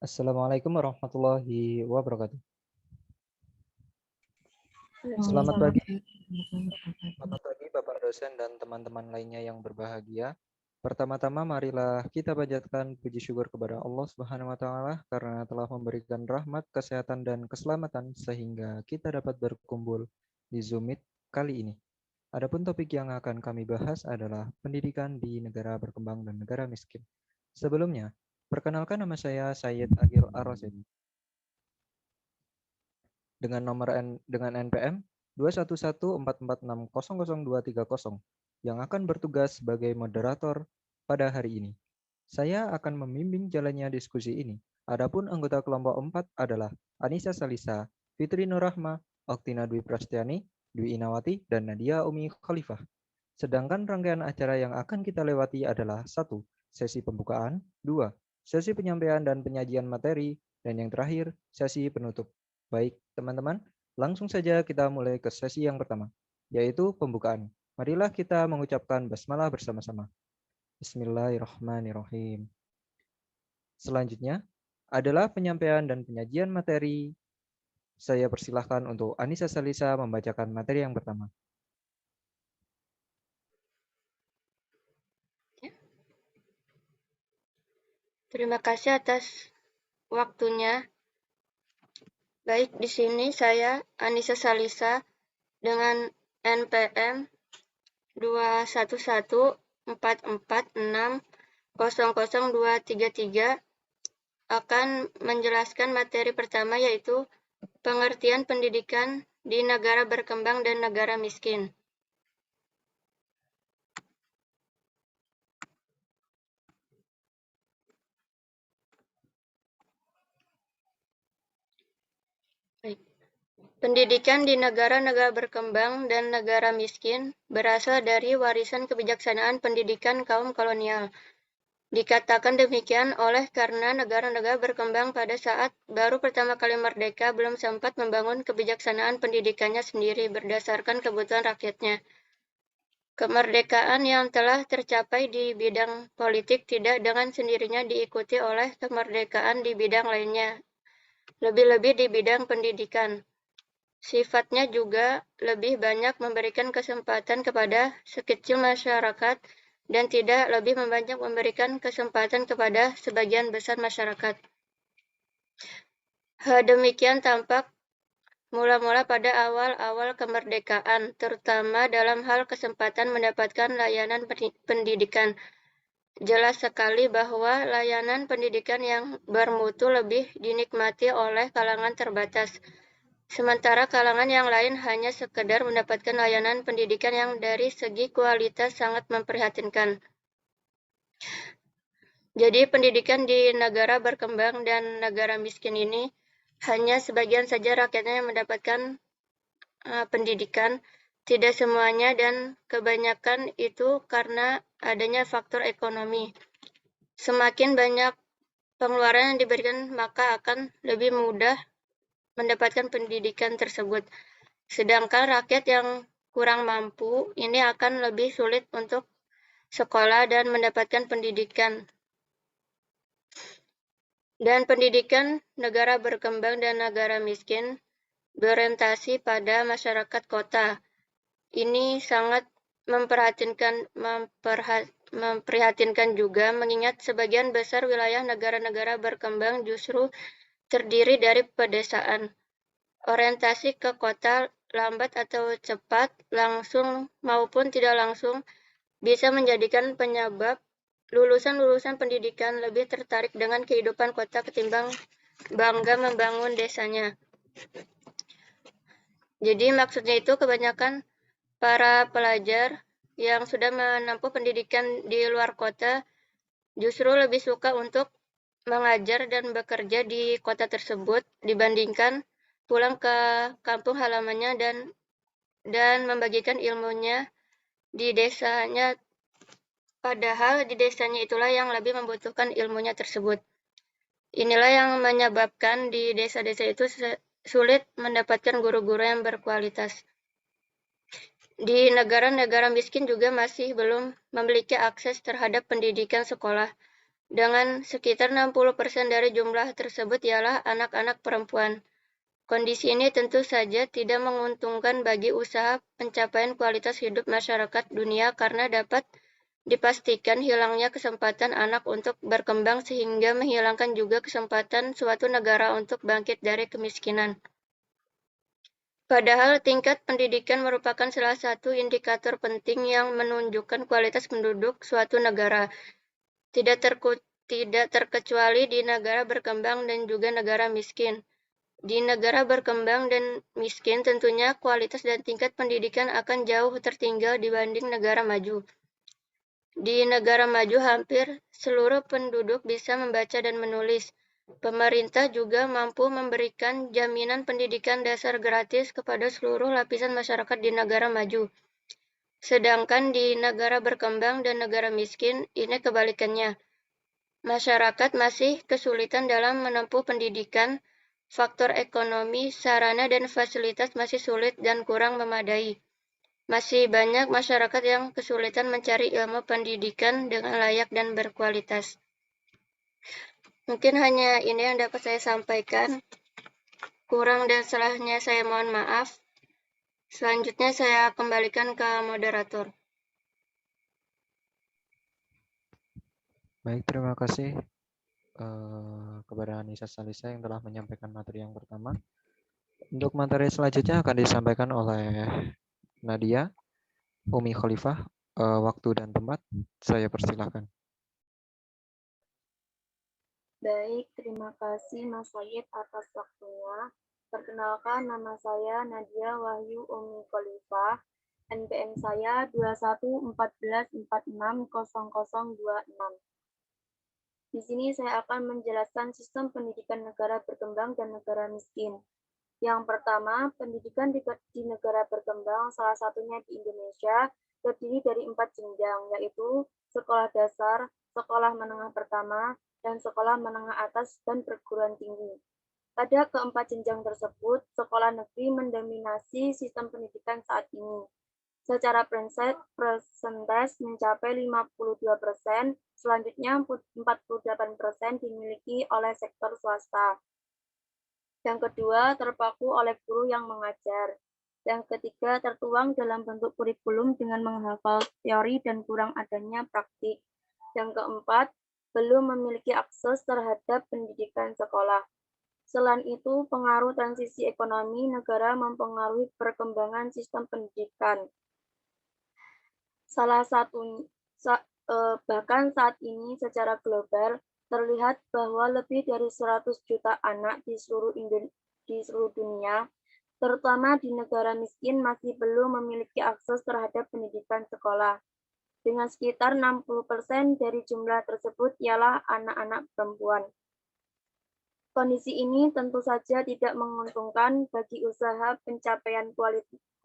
Assalamualaikum warahmatullahi wabarakatuh. Selamat Selamat pagi, Bapak dosen dan teman-teman lainnya yang berbahagia. Pertama-tama marilah kita panjatkan puji syukur kepada Allah Subhanahu wa taala karena telah memberikan rahmat, kesehatan dan keselamatan sehingga kita dapat berkumpul di Zoom Meet kali ini. Adapun topik yang akan kami bahas adalah pendidikan di negara berkembang dan negara miskin. Sebelumnya, perkenalkan nama saya Sayyid Agil Ar-Rasyid dengan NPM 21144600230 yang akan bertugas sebagai moderator pada hari ini. Saya akan membimbing jalannya diskusi ini. Adapun anggota kelompok 4 adalah Anissa Salisa, Fitri Nurrahma, Oktina Dwi Prastiani, Dwi Inawati, dan Nadia Umi Khalifah. Sedangkan rangkaian acara yang akan kita lewati adalah 1. Sesi pembukaan, 2. Sesi penyampaian dan penyajian materi, dan yang terakhir, sesi penutup. Baik, teman-teman, langsung saja kita mulai ke sesi yang pertama, yaitu pembukaan. Marilah kita mengucapkan basmalah bersama-sama. Bismillahirrahmanirrahim. Selanjutnya adalah penyampaian dan penyajian materi. Saya persilahkan untuk Anissa Salisa membacakan materi yang pertama. Terima kasih atas waktunya. Baik, di sini saya Anissa Salisa dengan NPM 21144600233 akan menjelaskan materi pertama, yaitu pengertian pendidikan di negara berkembang dan negara miskin. Baik. Pendidikan di negara-negara berkembang dan negara miskin berasal dari warisan kebijaksanaan pendidikan kaum kolonial. Dikatakan demikian oleh karena negara-negara berkembang pada saat baru pertama kali merdeka belum sempat membangun kebijaksanaan pendidikannya sendiri berdasarkan kebutuhan rakyatnya. Kemerdekaan yang telah tercapai di bidang politik tidak dengan sendirinya diikuti oleh kemerdekaan di bidang lainnya, lebih-lebih di bidang pendidikan. Sifatnya juga lebih banyak memberikan kesempatan kepada sekecil masyarakat dan tidak lebih banyak memberikan kesempatan kepada sebagian besar masyarakat. Hal demikian tampak mula-mula pada awal-awal kemerdekaan, terutama dalam hal kesempatan mendapatkan layanan pendidikan. Jelas sekali bahwa layanan pendidikan yang bermutu lebih dinikmati oleh kalangan terbatas. Sementara kalangan yang lain hanya sekedar mendapatkan layanan pendidikan yang dari segi kualitas sangat memprihatinkan. Jadi pendidikan di negara berkembang dan negara miskin ini hanya sebagian saja rakyatnya yang mendapatkan pendidikan, tidak semuanya, dan kebanyakan itu karena adanya faktor ekonomi. Semakin banyak pengeluaran yang diberikan, maka akan lebih mudah mendapatkan pendidikan tersebut. Sedangkan rakyat yang kurang mampu ini akan lebih sulit untuk sekolah dan mendapatkan pendidikan. Dan pendidikan negara berkembang dan negara miskin berorientasi pada masyarakat kota. Ini sangat memprihatinkan juga, mengingat sebagian besar wilayah negara-negara berkembang justru terdiri dari pedesaan. Orientasi ke kota lambat atau cepat, langsung maupun tidak langsung, bisa menjadikan penyebab lulusan-lulusan pendidikan lebih tertarik dengan kehidupan kota ketimbang bangga membangun desanya. Jadi maksudnya itu kebanyakan para pelajar yang sudah menempuh pendidikan di luar kota justru lebih suka untuk mengajar dan bekerja di kota tersebut dibandingkan pulang ke kampung halamannya dan membagikan ilmunya di desanya, padahal di desanya itulah yang lebih membutuhkan ilmunya tersebut. Inilah yang menyebabkan di desa-desa itu sulit mendapatkan guru-guru yang berkualitas. Di negara-negara miskin juga masih belum memiliki akses terhadap pendidikan sekolah. dengan sekitar 60% dari jumlah tersebut ialah anak-anak perempuan. Kondisi ini tentu saja tidak menguntungkan bagi usaha pencapaian kualitas hidup masyarakat dunia karena dapat dipastikan hilangnya kesempatan anak untuk berkembang sehingga menghilangkan juga kesempatan suatu negara untuk bangkit dari kemiskinan. Padahal tingkat pendidikan merupakan salah satu indikator penting yang menunjukkan kualitas penduduk suatu negara, tidak terkecuali di negara berkembang dan juga negara miskin. Di negara berkembang dan miskin, tentunya kualitas dan tingkat pendidikan akan jauh tertinggal dibanding negara maju. Di negara maju, hampir seluruh penduduk bisa membaca dan menulis. Pemerintah juga mampu memberikan jaminan pendidikan dasar gratis kepada seluruh lapisan masyarakat di negara maju. Sedangkan di negara berkembang dan negara miskin, ini kebalikannya. Masyarakat masih kesulitan dalam menempuh pendidikan, faktor ekonomi, sarana dan fasilitas masih sulit dan kurang memadai. Masih banyak masyarakat yang kesulitan mencari ilmu pendidikan dengan layak dan berkualitas. Mungkin hanya ini yang dapat saya sampaikan. Kurang dan salahnya saya mohon maaf. Selanjutnya saya kembalikan ke moderator. Baik, terima kasih kepada Anissa Salisa yang telah menyampaikan materi yang pertama. Untuk materi selanjutnya akan disampaikan oleh Nadia, Umi Khalifah. Waktu dan tempat saya persilahkan. Baik, terima kasih Mas Sayed atas waktunya. Perkenalkan, nama saya Nadia Wahyu Umi Khalifah. NPM saya 2114460026. Di sini saya akan menjelaskan sistem pendidikan negara berkembang dan negara miskin. Yang pertama, pendidikan di negara berkembang, salah satunya di Indonesia, terdiri dari 4 jenjang, yaitu sekolah dasar, sekolah menengah pertama, dan sekolah menengah atas dan perguruan tinggi. Pada keempat jenjang tersebut, sekolah negeri mendominasi sistem pendidikan saat ini. Secara persentase mencapai 52%, selanjutnya 48% dimiliki oleh sektor swasta. Yang kedua, terpaku oleh guru yang mengajar. Yang ketiga, tertuang dalam bentuk kurikulum dengan menghafal teori dan kurang adanya praktik. Yang keempat, belum memiliki akses terhadap pendidikan sekolah. Selain itu, pengaruh transisi ekonomi negara mempengaruhi perkembangan sistem pendidikan. Bahkan saat ini secara global terlihat bahwa lebih dari 100 juta anak di seluruh dunia, terutama di negara miskin, masih belum memiliki akses terhadap pendidikan sekolah. Dengan sekitar 60% dari jumlah tersebut ialah anak-anak perempuan. Kondisi ini tentu saja tidak menguntungkan bagi usaha pencapaian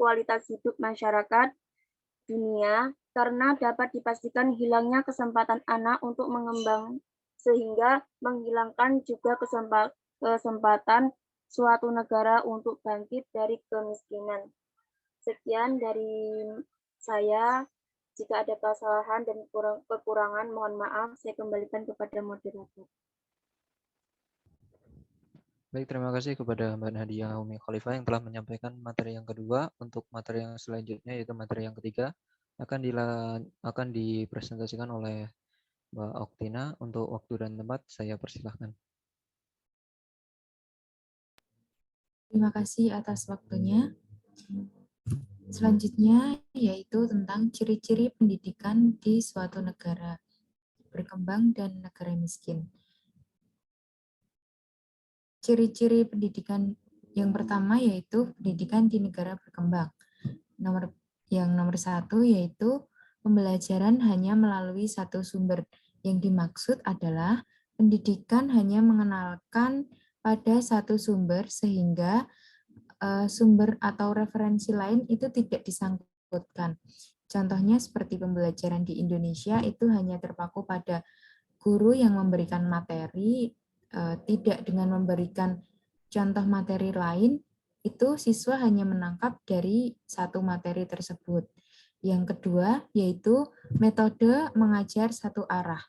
kualitas hidup masyarakat dunia karena dapat dipastikan hilangnya kesempatan anak untuk mengembang sehingga menghilangkan juga kesempatan suatu negara untuk bangkit dari kemiskinan. Sekian dari saya. Jika ada kesalahan dan kekurangan, mohon maaf. Saya kembalikan kepada moderator. Baik, terima kasih kepada Mbak Nadia Umi Khalifah yang telah menyampaikan materi yang kedua. Untuk materi yang selanjutnya yaitu materi yang ketiga akan dipresentasikan oleh Mbak Oktina. Untuk waktu dan tempat saya persilahkan. Terima kasih atas waktunya. Selanjutnya yaitu tentang ciri-ciri pendidikan di suatu negara berkembang dan negara miskin. Ciri-ciri pendidikan yang pertama yaitu pendidikan di negara berkembang. Yang nomor satu yaitu pembelajaran hanya melalui satu sumber. Yang dimaksud adalah pendidikan hanya mengenalkan pada satu sumber sehingga sumber atau referensi lain itu tidak disangkutkan. Contohnya seperti pembelajaran di Indonesia itu hanya terpaku pada guru yang memberikan materi, tidak dengan memberikan contoh materi lain, itu siswa hanya menangkap dari satu materi tersebut. Yang kedua yaitu metode mengajar satu arah.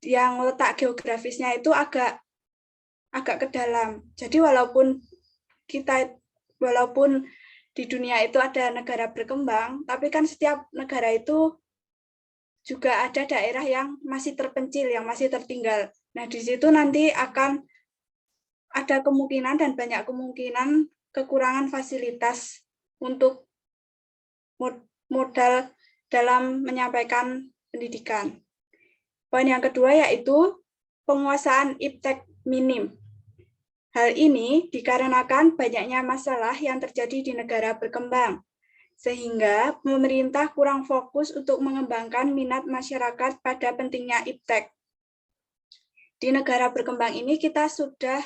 yang letak geografisnya itu agak ke dalam. Jadi walaupun di dunia itu ada negara berkembang, tapi kan setiap negara itu juga ada daerah yang masih terpencil, yang masih tertinggal. Nah, di situ nanti akan ada kemungkinan dan banyak kemungkinan kekurangan fasilitas untuk modal dalam menyampaikan pendidikan. Poin yang kedua yaitu penguasaan iptek minim. Hal ini dikarenakan banyaknya masalah yang terjadi di negara berkembang, sehingga pemerintah kurang fokus untuk mengembangkan minat masyarakat pada pentingnya iptek. Di negara berkembang ini kita sudah,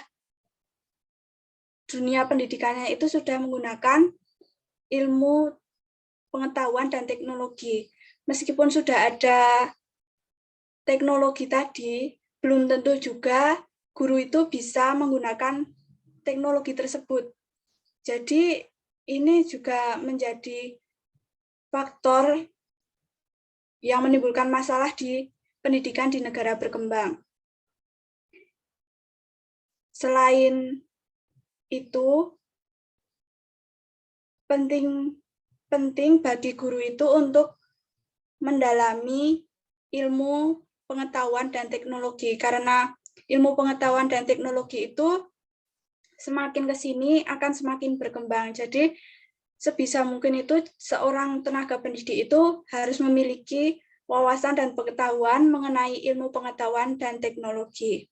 dunia pendidikannya itu sudah menggunakan ilmu pengetahuan dan teknologi. Meskipun sudah ada teknologi tadi, belum tentu juga guru itu bisa menggunakan teknologi tersebut. Jadi ini juga menjadi faktor yang menimbulkan masalah di pendidikan di negara berkembang. Selain itu, penting bagi guru itu untuk mendalami ilmu pengetahuan dan teknologi, karena ilmu pengetahuan dan teknologi itu semakin ke sini akan semakin berkembang. Jadi sebisa mungkin itu seorang tenaga pendidik itu harus memiliki wawasan dan pengetahuan mengenai ilmu pengetahuan dan teknologi.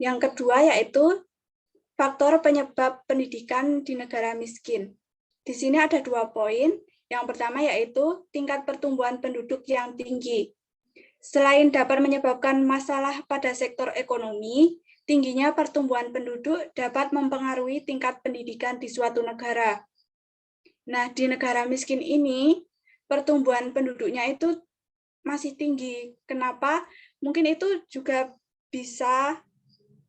Yang kedua yaitu faktor penyebab pendidikan di negara miskin. Di sini ada 2 poin. Yang pertama yaitu tingkat pertumbuhan penduduk yang tinggi. Selain dapat menyebabkan masalah pada sektor ekonomi, tingginya pertumbuhan penduduk dapat mempengaruhi tingkat pendidikan di suatu negara. Nah, di negara miskin ini, pertumbuhan penduduknya itu masih tinggi. Kenapa? Mungkin itu juga bisa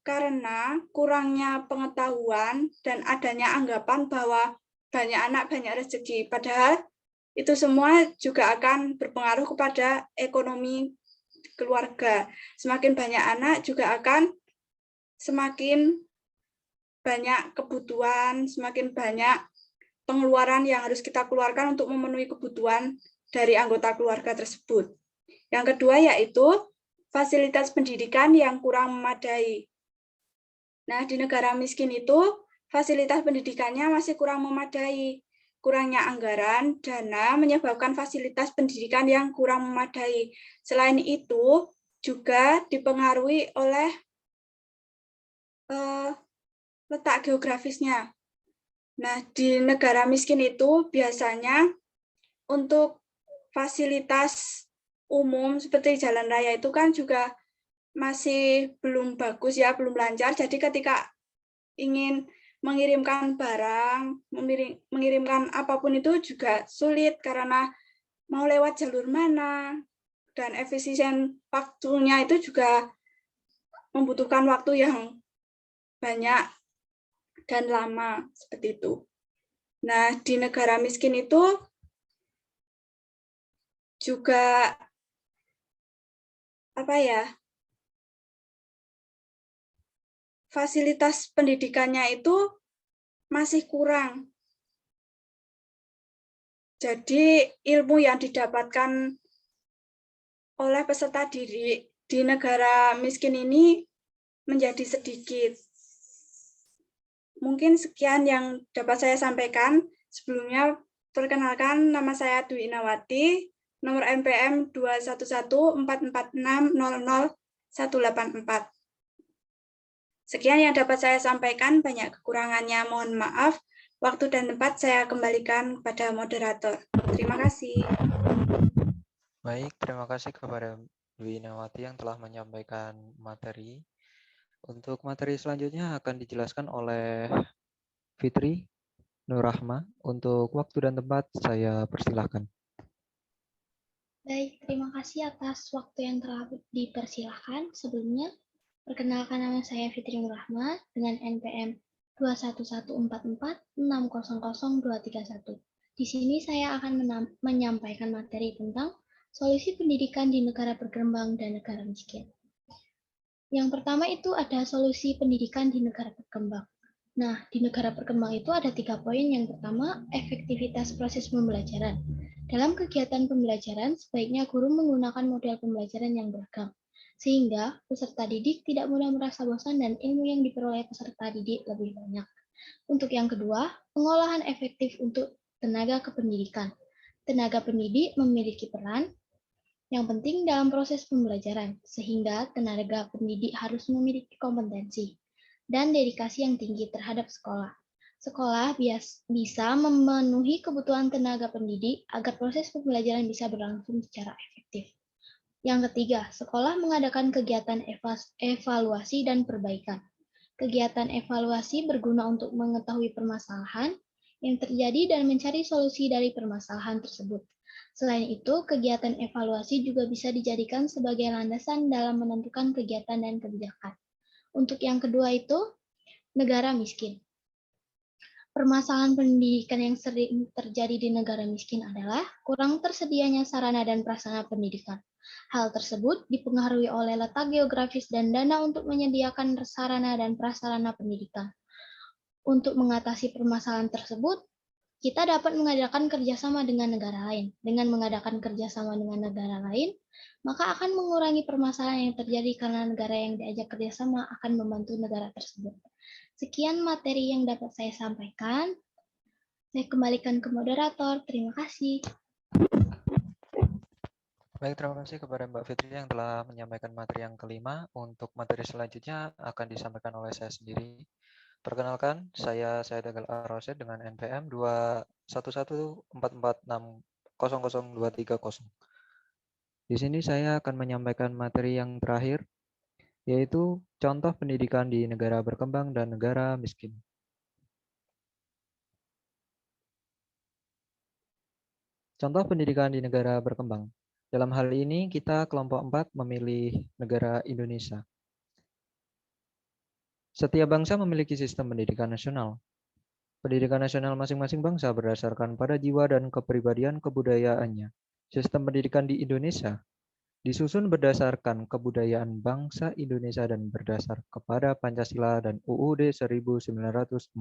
karena kurangnya pengetahuan dan adanya anggapan bahwa banyak anak, banyak rezeki. Padahal itu semua juga akan berpengaruh kepada ekonomi keluarga. Semakin banyak anak juga akan semakin banyak kebutuhan, semakin banyak pengeluaran yang harus kita keluarkan untuk memenuhi kebutuhan dari anggota keluarga tersebut. Yang kedua yaitu fasilitas pendidikan yang kurang memadai. Nah, di negara miskin itu fasilitas pendidikannya masih kurang memadai. Kurangnya anggaran, dana menyebabkan fasilitas pendidikan yang kurang memadai. Selain itu, juga dipengaruhi oleh letak geografisnya. Nah, di negara miskin itu biasanya untuk fasilitas umum seperti jalan raya itu kan juga masih belum bagus ya, belum lancar. Jadi ketika ingin mengirimkan barang, mengirimkan apapun itu juga sulit karena mau lewat jalur mana, dan efisien waktunya itu juga membutuhkan waktu yang banyak dan lama, seperti itu. Nah, di negara miskin itu juga fasilitas pendidikannya itu masih kurang. Jadi ilmu yang didapatkan oleh peserta didik di negara miskin ini menjadi sedikit. Mungkin sekian yang dapat saya sampaikan. Sebelumnya, perkenalkan nama saya Dwi Inawati, nomor NPM 21144600184. Sekian yang dapat saya sampaikan, banyak kekurangannya mohon maaf. Waktu dan tempat saya kembalikan kepada moderator. Terima kasih. Baik, terima kasih kepada Dwi Inawati yang telah menyampaikan materi. Untuk materi selanjutnya akan dijelaskan oleh Fitri Nurrahma. Untuk waktu dan tempat saya persilahkan. Baik, terima kasih atas waktu yang telah dipersilahkan. Sebelumnya, perkenalkan nama saya Fitri Nurrahma dengan NPM 21144600231. Di sini saya akan menyampaikan materi tentang Solusi pendidikan di negara berkembang dan negara miskin. Yang pertama itu ada solusi pendidikan di negara berkembang. Nah, di negara berkembang itu ada 3 poin. Yang pertama, efektivitas proses pembelajaran. Dalam kegiatan pembelajaran, sebaiknya guru menggunakan model pembelajaran yang beragam, sehingga peserta didik tidak mudah merasa bosan dan ilmu yang diperoleh peserta didik lebih banyak. Untuk yang kedua, pengolahan efektif untuk tenaga kependidikan. Tenaga pendidik memiliki peran yang penting dalam proses pembelajaran, sehingga tenaga pendidik harus memiliki kompetensi dan dedikasi yang tinggi terhadap sekolah. Sekolah bisa memenuhi kebutuhan tenaga pendidik agar proses pembelajaran bisa berlangsung secara efektif. Yang ketiga, sekolah mengadakan kegiatan evaluasi dan perbaikan. Kegiatan evaluasi berguna untuk mengetahui permasalahan yang terjadi dan mencari solusi dari permasalahan tersebut. Selain itu, kegiatan evaluasi juga bisa dijadikan sebagai landasan dalam menentukan kegiatan dan kebijakan. Untuk yang kedua itu, negara miskin. Permasalahan pendidikan yang sering terjadi di negara miskin adalah kurang tersedianya sarana dan prasarana pendidikan. Hal tersebut dipengaruhi oleh letak geografis dan dana untuk menyediakan sarana dan prasarana pendidikan. Untuk mengatasi permasalahan tersebut, kita dapat mengadakan kerjasama dengan negara lain. Dengan mengadakan kerjasama dengan negara lain, maka akan mengurangi permasalahan yang terjadi karena negara yang diajak kerjasama akan membantu negara tersebut. Sekian materi yang dapat saya sampaikan. Saya kembalikan ke moderator. Terima kasih. Baik, terima kasih kepada Mbak Fitri yang telah menyampaikan materi yang kelima. Untuk materi selanjutnya akan disampaikan oleh saya sendiri. Perkenalkan, saya Dagal Ar-Rosyid dengan NPM 21144600230. Di sini saya akan menyampaikan materi yang terakhir, yaitu contoh pendidikan di negara berkembang dan negara miskin. Contoh pendidikan di negara berkembang. Dalam hal ini, kita kelompok 4 memilih negara Indonesia. Setiap bangsa memiliki sistem pendidikan nasional. Pendidikan nasional masing-masing bangsa berdasarkan pada jiwa dan kepribadian kebudayaannya. Sistem pendidikan di Indonesia disusun berdasarkan kebudayaan bangsa Indonesia dan berdasar kepada Pancasila dan UUD 1945.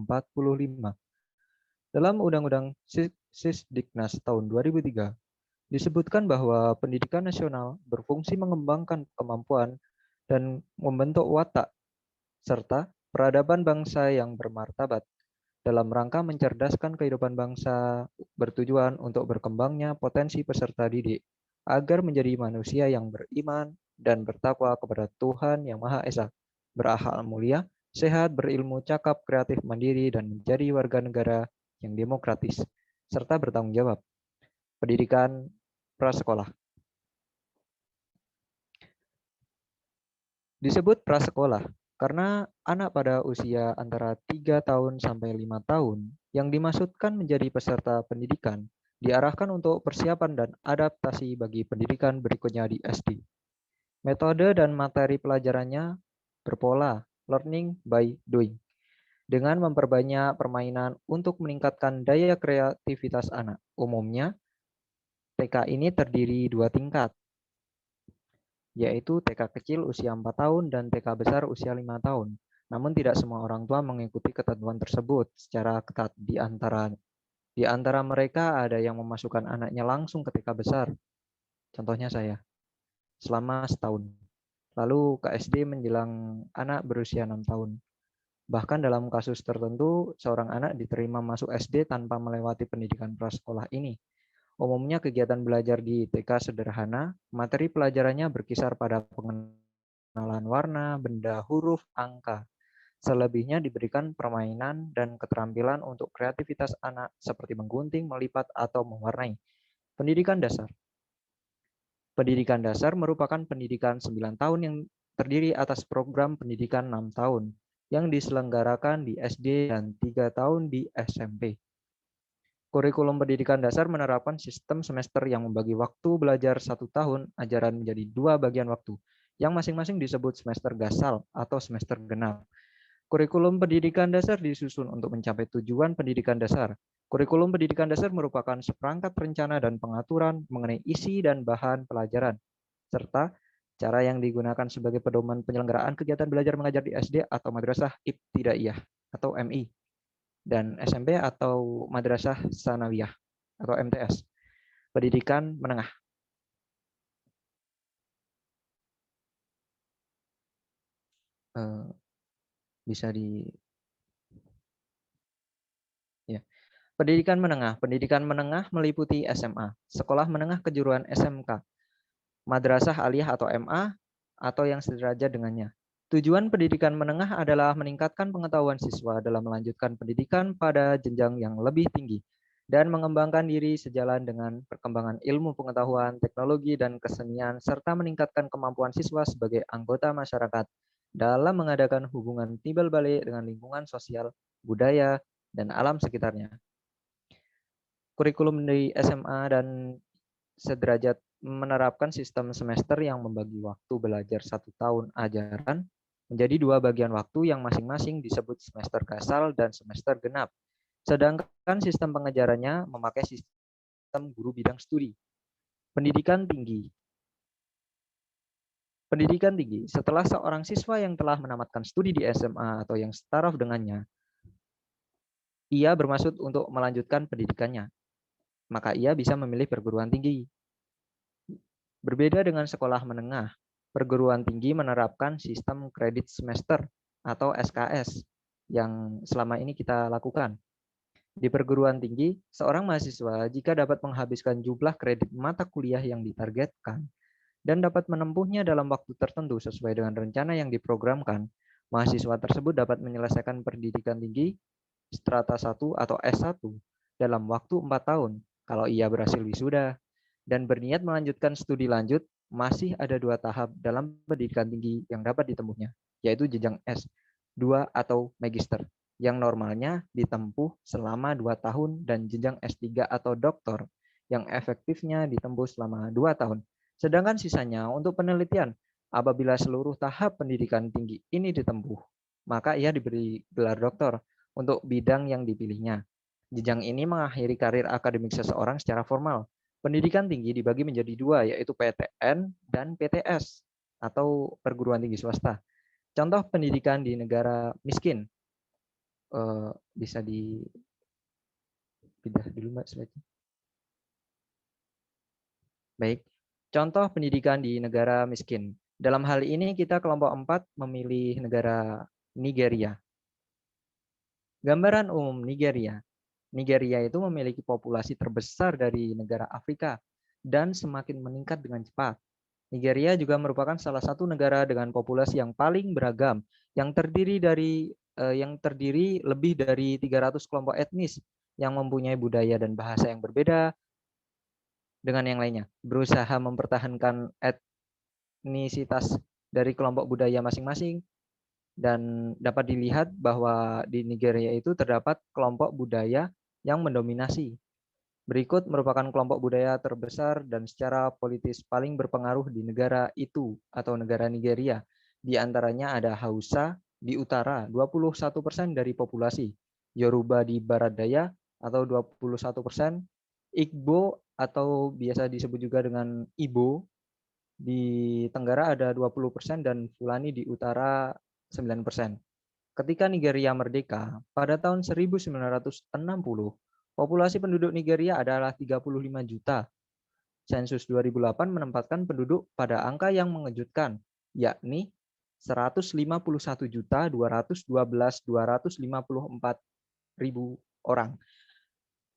Dalam Undang-Undang Sisdiknas tahun 2003, disebutkan bahwa pendidikan nasional berfungsi mengembangkan kemampuan dan membentuk watak serta peradaban bangsa yang bermartabat dalam rangka mencerdaskan kehidupan bangsa, bertujuan untuk berkembangnya potensi peserta didik agar menjadi manusia yang beriman dan bertakwa kepada Tuhan Yang Maha Esa, berakhlak mulia, sehat, berilmu, cakap, kreatif, mandiri, dan menjadi warga negara yang demokratis, serta bertanggung jawab. Pendidikan prasekolah. Disebut prasekolah karena anak pada usia antara 3 tahun sampai 5 tahun yang dimaksudkan menjadi peserta pendidikan diarahkan untuk persiapan dan adaptasi bagi pendidikan berikutnya di SD. Metode dan materi pelajarannya berpola learning by doing dengan memperbanyak permainan untuk meningkatkan daya kreativitas anak. Umumnya, TK ini terdiri 2 tingkat, yaitu TK kecil usia 4 tahun dan TK besar usia 5 tahun. Namun tidak semua orang tua mengikuti ketentuan tersebut secara ketat. Di antara mereka ada yang memasukkan anaknya langsung ke TK besar. Contohnya saya, selama setahun. Lalu ke SD menjelang anak berusia 6 tahun. Bahkan dalam kasus tertentu, seorang anak diterima masuk SD tanpa melewati pendidikan prasekolah ini. Umumnya kegiatan belajar di TK sederhana, materi pelajarannya berkisar pada pengenalan warna, benda, huruf, angka. Selebihnya diberikan permainan dan keterampilan untuk kreativitas anak seperti menggunting, melipat, atau mewarnai. Pendidikan dasar. Pendidikan dasar merupakan pendidikan 9 tahun yang terdiri atas program pendidikan 6 tahun yang diselenggarakan di SD dan 3 tahun di SMP. Kurikulum pendidikan dasar menerapkan sistem semester yang membagi waktu belajar 1 tahun ajaran menjadi 2 bagian waktu, yang masing-masing disebut semester gasal atau semester genap. Kurikulum pendidikan dasar disusun untuk mencapai tujuan pendidikan dasar. Kurikulum pendidikan dasar merupakan seperangkat rencana dan pengaturan mengenai isi dan bahan pelajaran, serta cara yang digunakan sebagai pedoman penyelenggaraan kegiatan belajar mengajar di SD atau madrasah ibtidaiyah atau MI, dan SMP atau madrasah sanawiyah atau MTS, pendidikan menengah. Bisa di ya. Pendidikan menengah meliputi SMA, sekolah menengah kejuruan SMK, madrasah aliyah atau MA, atau yang sederajat dengannya. Tujuan pendidikan menengah adalah meningkatkan pengetahuan siswa dalam melanjutkan pendidikan pada jenjang yang lebih tinggi dan mengembangkan diri sejalan dengan perkembangan ilmu pengetahuan, teknologi, dan kesenian, serta meningkatkan kemampuan siswa sebagai anggota masyarakat dalam mengadakan hubungan timbal balik dengan lingkungan sosial, budaya, dan alam sekitarnya. Kurikulum di SMA dan sederajat menerapkan sistem semester yang membagi waktu belajar 1 tahun ajaran menjadi 2 bagian waktu yang masing-masing disebut semester gasal dan semester genap. Sedangkan sistem pengajarannya memakai sistem guru bidang studi. Pendidikan tinggi. Pendidikan tinggi, setelah seorang siswa yang telah menamatkan studi di SMA atau yang setaraf dengannya, ia bermaksud untuk melanjutkan pendidikannya, maka ia bisa memilih perguruan tinggi. Berbeda dengan sekolah menengah, perguruan tinggi menerapkan sistem kredit semester atau SKS yang selama ini kita lakukan. Di perguruan tinggi, seorang mahasiswa jika dapat menghabiskan jumlah kredit mata kuliah yang ditargetkan dan dapat menempuhnya dalam waktu tertentu sesuai dengan rencana yang diprogramkan, mahasiswa tersebut dapat menyelesaikan pendidikan tinggi strata 1 atau S1 dalam waktu 4 tahun kalau ia berhasil wisuda dan berniat melanjutkan studi lanjut. Masih ada 2 tahap dalam pendidikan tinggi yang dapat ditempuhnya, yaitu jenjang S2 atau magister yang normalnya ditempuh selama 2 tahun dan jenjang S3 atau doktor yang efektifnya ditempuh selama 2 tahun. Sedangkan sisanya untuk penelitian. Apabila seluruh tahap pendidikan tinggi ini ditempuh, maka ia diberi gelar doktor untuk bidang yang dipilihnya. Jenjang ini mengakhiri karir akademik seseorang secara formal. Pendidikan tinggi dibagi menjadi 2, yaitu PTN dan PTS, atau perguruan tinggi swasta. Contoh pendidikan di negara miskin. Bisa dipindah dulu Mbak slide-nya. Baik, contoh pendidikan di negara miskin. Dalam hal ini kita kelompok 4 memilih negara Nigeria. Gambaran umum Nigeria. Nigeria itu memiliki populasi terbesar dari negara Afrika dan semakin meningkat dengan cepat. Nigeria juga merupakan salah satu negara dengan populasi yang paling beragam, yang terdiri lebih dari 300 kelompok etnis yang mempunyai budaya dan bahasa yang berbeda dengan yang lainnya, berusaha mempertahankan etnisitas dari kelompok budaya masing-masing. Dan dapat dilihat bahwa di Nigeria itu terdapat kelompok budaya yang mendominasi. Berikut merupakan kelompok budaya terbesar dan secara politis paling berpengaruh di negara itu atau negara Nigeria. Di antaranya ada Hausa di utara, 21% dari populasi, Yoruba di barat daya atau 21%, Igbo atau biasa disebut juga dengan Ibo di tenggara ada 20% dan Fulani di utara 9%. Ketika Nigeria merdeka pada tahun 1960, populasi penduduk Nigeria adalah 35 juta. Sensus 2008 menempatkan penduduk pada angka yang mengejutkan, yakni 151.212.254.000 orang.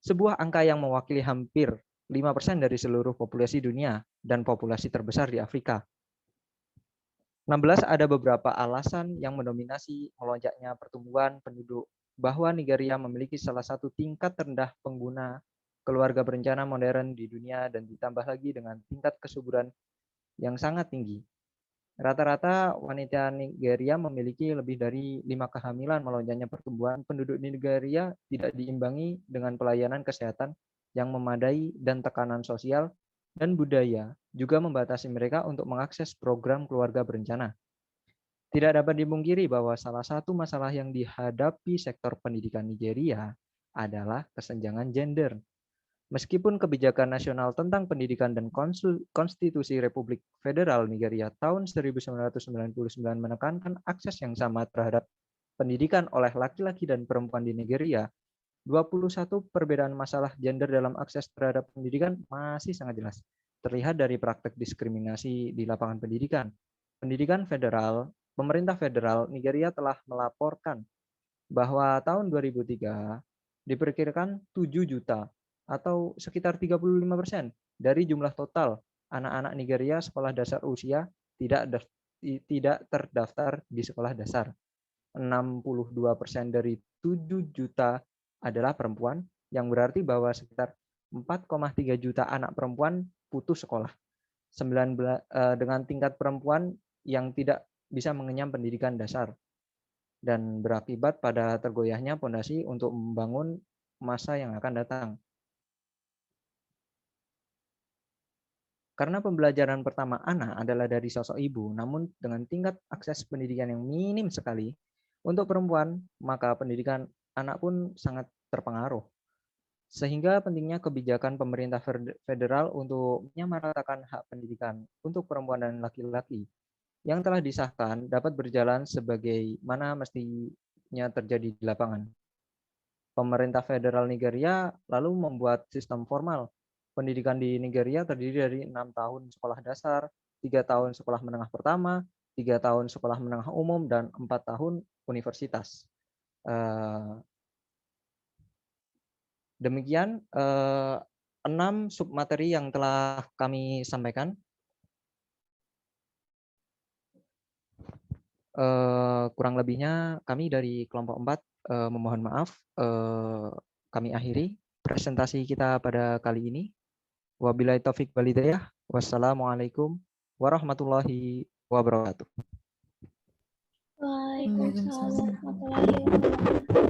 Sebuah angka yang mewakili hampir 5% dari seluruh populasi dunia dan populasi terbesar di Afrika. 16 ada beberapa alasan yang mendominasi melonjaknya pertumbuhan penduduk, bahwa Nigeria memiliki salah satu tingkat terendah pengguna keluarga berencana modern di dunia dan ditambah lagi dengan tingkat kesuburan yang sangat tinggi. Rata-rata wanita Nigeria memiliki lebih dari 5 kehamilan. Melonjaknya pertumbuhan penduduk di Nigeria tidak diimbangi dengan pelayanan kesehatan yang memadai dan tekanan sosial dan budaya juga membatasi mereka untuk mengakses program keluarga berencana. Tidak dapat dipungkiri bahwa salah satu masalah yang dihadapi sektor pendidikan Nigeria adalah kesenjangan gender. Meskipun kebijakan nasional tentang pendidikan dan Konstitusi Republik Federal Nigeria tahun 1999 menekankan akses yang sama terhadap pendidikan oleh laki-laki dan perempuan di Nigeria, 21 perbedaan masalah gender dalam akses terhadap pendidikan masih sangat jelas. Terlihat dari praktek diskriminasi di lapangan pendidikan. Pemerintah federal Nigeria telah melaporkan bahwa tahun 2003 diperkirakan 7 juta atau sekitar 35% dari jumlah total anak-anak Nigeria sekolah dasar usia tidak terdaftar di sekolah dasar. 62% dari 7 juta adalah perempuan, yang berarti bahwa sekitar 4,3 juta anak perempuan putus sekolah. Dengan tingkat perempuan yang tidak bisa mengenyam pendidikan dasar dan berakibat pada tergoyahnya fondasi untuk membangun masa yang akan datang. Karena pembelajaran pertama anak adalah dari sosok ibu, namun dengan tingkat akses pendidikan yang minim sekali untuk perempuan, maka pendidikan anak pun sangat terpengaruh. Sehingga pentingnya kebijakan pemerintah federal untuk menyamaratakan hak pendidikan untuk perempuan dan laki-laki yang telah disahkan dapat berjalan sebagaimana mestinya terjadi di lapangan. Pemerintah federal Nigeria lalu membuat sistem formal. Pendidikan di Nigeria terdiri dari 6 tahun sekolah dasar, 3 tahun sekolah menengah pertama, 3 tahun sekolah menengah umum, dan 4 tahun universitas. Demikian 6 submateri yang telah kami sampaikan. Kurang lebihnya kami dari kelompok 4 memohon maaf. Kami akhiri presentasi kita pada kali ini. Wabillahi taufik wal hidayah. Wassalamualaikum warahmatullahi wabarakatuh. Waalaikumsalam warahmatullahi wabarakatuh.